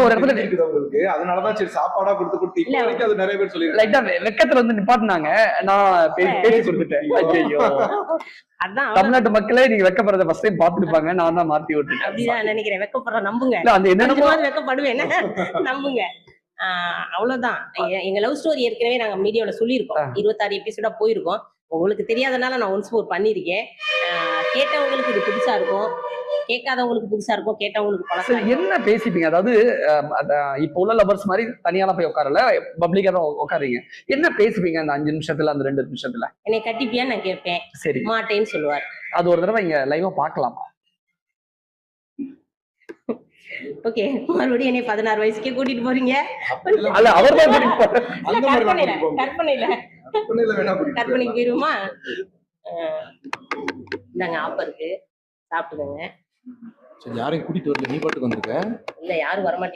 ஒரு இடத்துல இருக்குது உங்களுக்கு, அதனாலதான் சரி சாப்பாடா கொடுத்து கொடுத்து இப்போ வரைக்கும் அது நிறைய பேர் சொல்லி லைட்டா வெக்கத்துல வந்து நிப்பாட்டினாங்க. நான் பேசி கொடுத்துட்டேன். ஐயோ, அதான் தமிழ்நாட்டு மக்களே நீங்க வெக்கப்படுறத ஃபர்ஸ்ட் டைம் பாத்துருப்பாங்க. நான் தான் மாத்தி விட்டுட்டேன். அப்படிதான் நினைக்கிறேன். வெக்கப்படுற நம்புங்க. இல்ல அந்த என்னென்னமோ வெக்கப்படுவேன் நம்புங்க. அவ்வளவுதான். எங்க லவ் ஸ்டோரி ஏற்கனவே நாங்க மீடியாவில சொல்லியிருக்கோம். 26 எபிசோடா போயிருக்கோம். உங்களுக்கு தெரியாதனால நான் ஒன்ஸ் மோர் பண்ணியிருக்கேன். கேட்டவங்களுக்கு இது புதுசா இருக்கும், கேட்காதவங்களுக்கு புதுசா இருக்கும், கேட்டவங்களுக்கு பழக்கம். என்ன பேசிப்பீங்க? அதாவது இப்ப உள்ள லவர்ஸ் மாதிரி தனியாலாம் போய் உட்காரல, பப்ளிக்கா தான் உட்காருங்க. என்ன பேசிப்பீங்க அந்த 5 நிமிஷத்துல, அந்த 2 நிமிஷத்துல? என்னை கட்டிப்பியான்னு நான் கேட்பேன். சரி, மாட்டேன்னு சொல்லுவார். அது ஒரு தடவை இங்க லைவா பார்க்கலாமா? ஓகே, மறுபடியும் என்னை 16 வயசுக்கே கூட்டிட்டு போறீங்க. அல்ல, அவர் தான் கூட்டிட்டு போறாரு. கற்பனைக்கு போயிருமா? இந்தாங்க ஆப்பருக்கு, சாப்பிட்டுக்கோங்க. சரி, யாரையும் கூட்டிட்டு வரல, நீ பாட்டுக்கு வந்திருக்க. இல்ல யாரும் வரமாட்டேங்க.